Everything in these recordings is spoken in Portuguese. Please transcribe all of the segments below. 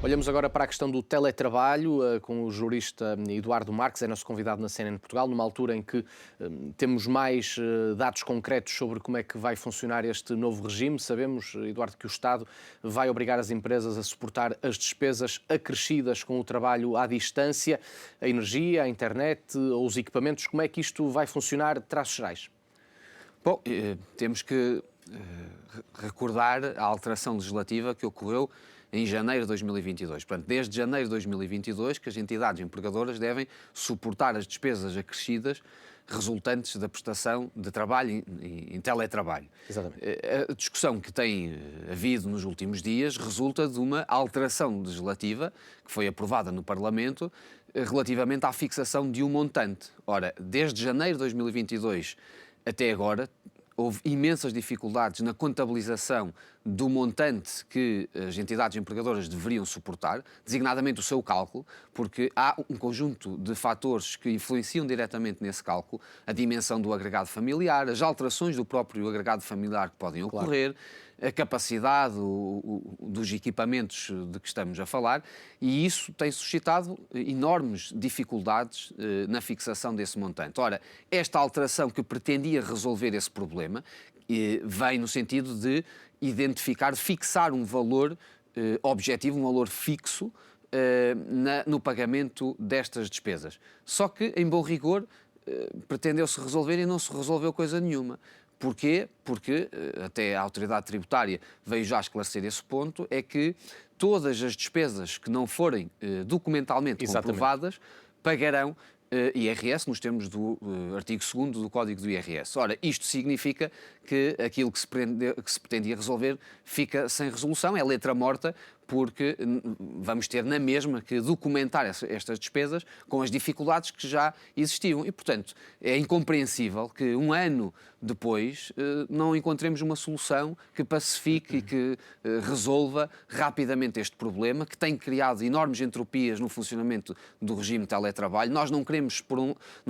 Olhamos agora para a questão do teletrabalho, com o jurista Eduardo Marques, é nosso convidado na CNN Portugal, numa altura em que temos mais dados concretos sobre como é que vai funcionar este novo regime. Sabemos, Eduardo, que o Estado vai obrigar as empresas a suportar as despesas acrescidas com o trabalho à distância, a energia, a internet ou os equipamentos. Como é que isto vai funcionar? Traços gerais. Bom, temos que recordar a alteração legislativa que ocorreu em janeiro de 2022. Portanto, desde janeiro de 2022 que as entidades empregadoras devem suportar as despesas acrescidas resultantes da prestação de trabalho em teletrabalho. Exatamente. A discussão que tem havido nos últimos dias resulta de uma alteração legislativa que foi aprovada no Parlamento relativamente à fixação de um montante. Ora, desde janeiro de 2022 até agora, houve imensas dificuldades na contabilização do montante que as entidades empregadoras deveriam suportar, designadamente o seu cálculo, porque há um conjunto de fatores que influenciam diretamente nesse cálculo, a dimensão do agregado familiar, as alterações do próprio agregado familiar que podem ocorrer, a capacidade dos equipamentos de que estamos a falar, e isso tem suscitado enormes dificuldades na fixação desse montante. Ora, esta alteração que pretendia resolver esse problema vem no sentido de identificar, fixar um valor objetivo, um valor fixo no pagamento destas despesas. Só que, em bom rigor, pretendeu-se resolver e não se resolveu coisa nenhuma. Porquê? Porque até a autoridade tributária veio já esclarecer esse ponto, é que todas as despesas que não forem documentalmente comprovadas pagarão IRS nos termos do artigo 2º do Código do IRS. Ora, isto significa que aquilo que se pretendia resolver fica sem resolução, é letra morta, porque vamos ter na mesma que documentar estas despesas com as dificuldades que já existiam. E, portanto, é incompreensível que um ano depois não encontremos uma solução que pacifique e que resolva rapidamente este problema, que tem criado enormes entropias no funcionamento do regime de teletrabalho. Nós não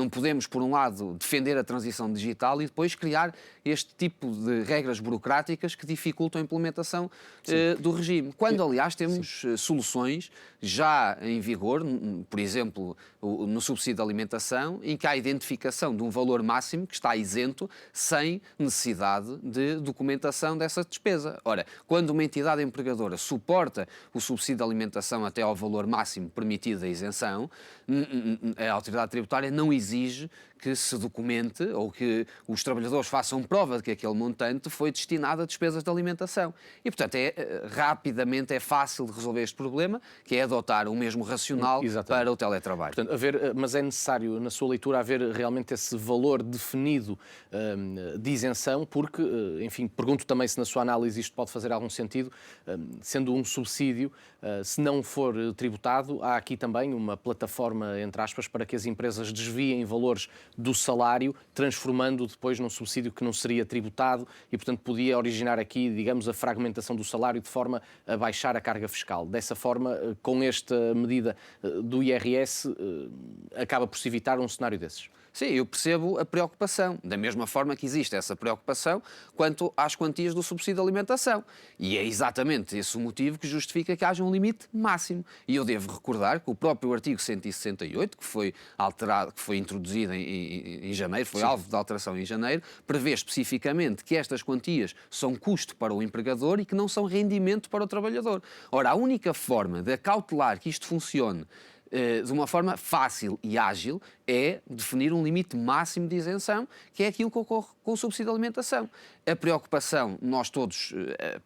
podemos, por um lado, defender a transição digital e depois criar este tipo de regras burocráticas que dificultam a implementação do regime. Quando, aliás, temos soluções já em vigor, por exemplo, no subsídio de alimentação, em que há a identificação de um valor máximo que está isento, sem necessidade de documentação dessa despesa. Ora, quando uma entidade empregadora suporta o subsídio de alimentação até ao valor máximo permitido da isenção, a autoridade tributária não exige que se documente ou que os trabalhadores façam prova de que aquele montante foi destinado a despesas de alimentação. E, portanto, rapidamente é fácil de resolver este problema, que é adotar o mesmo racional para o teletrabalho. Portanto, mas é necessário, na sua leitura, haver realmente esse valor definido de isenção, porque, enfim, pergunto também se na sua análise isto pode fazer algum sentido, sendo um subsídio, se não for tributado, há aqui também uma plataforma, entre aspas, para que as empresas desviem valores do salário, transformando depois num subsídio que não seria tributado e, portanto, podia originar aqui, digamos, a fragmentação do salário de forma a baixar a carga fiscal. Dessa forma, com esta medida do IRS, acaba por se evitar um cenário desses. Sim, eu percebo a preocupação, da mesma forma que existe essa preocupação quanto às quantias do subsídio de alimentação. E é exatamente esse o motivo que justifica que haja um limite máximo. E eu devo recordar que o próprio artigo 168, que foi alterado, que foi introduzido em janeiro, foi alvo de alteração em janeiro, prevê especificamente que estas quantias são custo para o empregador e que não são rendimento para o trabalhador. Ora, a única forma de acautelar que isto funcione de uma forma fácil e ágil é definir um limite máximo de isenção, que é aquilo que ocorre com o subsídio de alimentação. A preocupação nós todos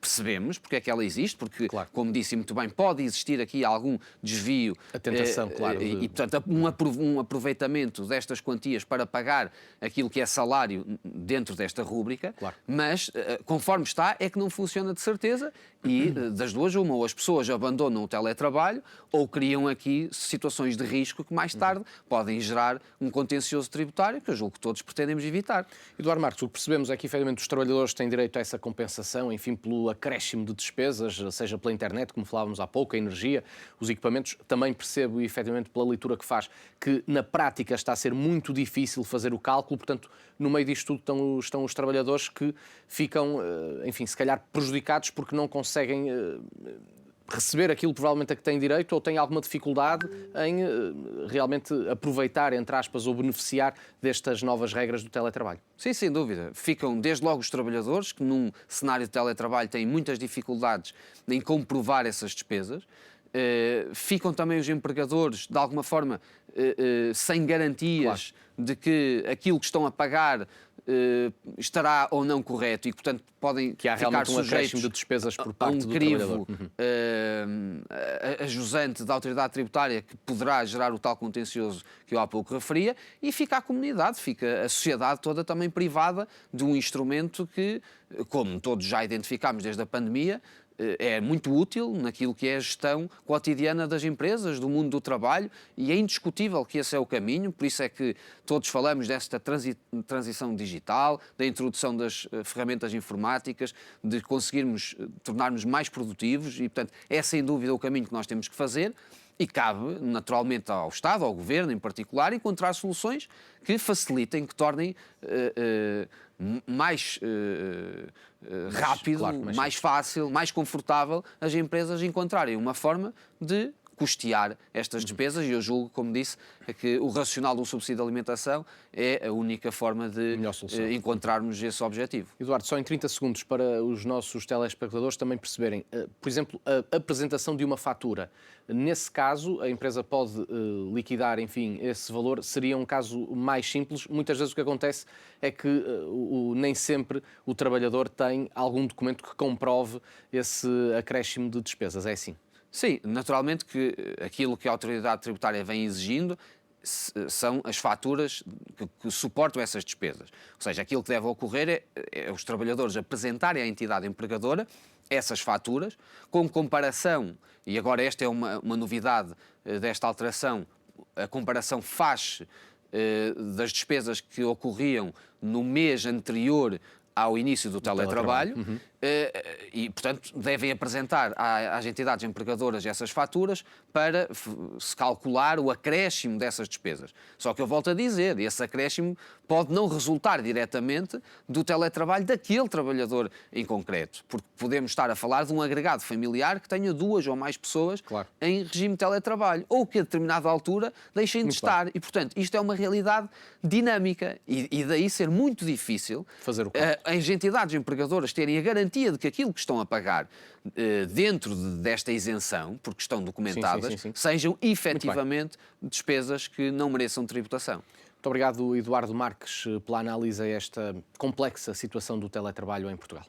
percebemos porque é que ela existe, porque, como disse muito bem, pode existir aqui algum desvio. A tentação, claro. E, portanto, um aproveitamento destas quantias para pagar aquilo que é salário dentro desta rúbrica, mas, conforme está, é que não funciona de certeza e, das duas, uma, ou as pessoas abandonam o teletrabalho ou criam aqui situações de risco que mais tarde podem gerar um contencioso tributário que eu julgo que todos pretendemos evitar. Eduardo Marques, o que percebemos é que, efetivamente, os trabalhadores têm direito a essa compensação, enfim, pelo acréscimo de despesas, seja pela internet, como falávamos há pouco, a energia, os equipamentos. Também percebo, efetivamente, pela leitura que faz, que na prática está a ser muito difícil fazer o cálculo, portanto, no meio disto tudo estão os trabalhadores que ficam, enfim, se calhar prejudicados porque não conseguem receber aquilo provavelmente a que tem direito ou tem alguma dificuldade em realmente aproveitar, entre aspas, ou beneficiar destas novas regras do teletrabalho? Sim, sem dúvida. Ficam desde logo os trabalhadores, que num cenário de teletrabalho têm muitas dificuldades em comprovar essas despesas. Ficam também os empregadores, de alguma forma, sem garantias de que aquilo que estão a pagar estará ou não correto e, portanto, podem Que há ficar realmente um sujeitos acréscimo de despesas por a parte um do crivo trabalhador. ajusante da autoridade tributária que poderá gerar o tal contencioso que eu há pouco referia, e fica a comunidade, fica a sociedade toda também privada de um instrumento que, como todos já identificámos desde a pandemia, é muito útil naquilo que é a gestão cotidiana das empresas, do mundo do trabalho, e é indiscutível que esse é o caminho. Por isso é que todos falamos desta transição digital, da introdução das ferramentas informáticas, de conseguirmos tornar-nos mais produtivos e, portanto, é sem dúvida o caminho que nós temos que fazer. E cabe, naturalmente, ao Estado, ao Governo em particular, encontrar soluções que facilitem, que tornem mais rápido, claro, mais fácil, mais confortável as empresas encontrarem uma forma de custear estas despesas, e eu julgo, como disse, que o racional de um subsídio de alimentação é a única forma de encontrarmos esse objetivo. Eduardo, só em 30 segundos para os nossos telespectadores também perceberem, por exemplo, a apresentação de uma fatura. Nesse caso, a empresa pode liquidar, enfim, esse valor. Seria um caso mais simples. Muitas vezes o que acontece é que nem sempre o trabalhador tem algum documento que comprove esse acréscimo de despesas. É assim? Sim, naturalmente que aquilo que a autoridade tributária vem exigindo são as faturas que suportam essas despesas. Ou seja, aquilo que deve ocorrer é os trabalhadores apresentarem à entidade empregadora essas faturas, com comparação, e agora esta é uma novidade desta alteração, a comparação faz das despesas que ocorriam no mês anterior ao início do teletrabalho. E, portanto, devem apresentar às entidades empregadoras essas faturas para se calcular o acréscimo dessas despesas. Só que eu volto a dizer, esse acréscimo pode não resultar diretamente do teletrabalho daquele trabalhador em concreto, porque podemos estar a falar de um agregado familiar que tenha 2 ou mais pessoas em regime de teletrabalho, ou que a determinada altura deixem de estar. E, portanto, isto é uma realidade dinâmica e daí ser muito difícil fazer o as entidades empregadoras terem a garantia de que aquilo que estão a pagar dentro desta isenção, porque estão documentadas, sejam efetivamente despesas que não mereçam tributação. Muito obrigado, Eduardo Marques, pela análise a esta complexa situação do teletrabalho em Portugal.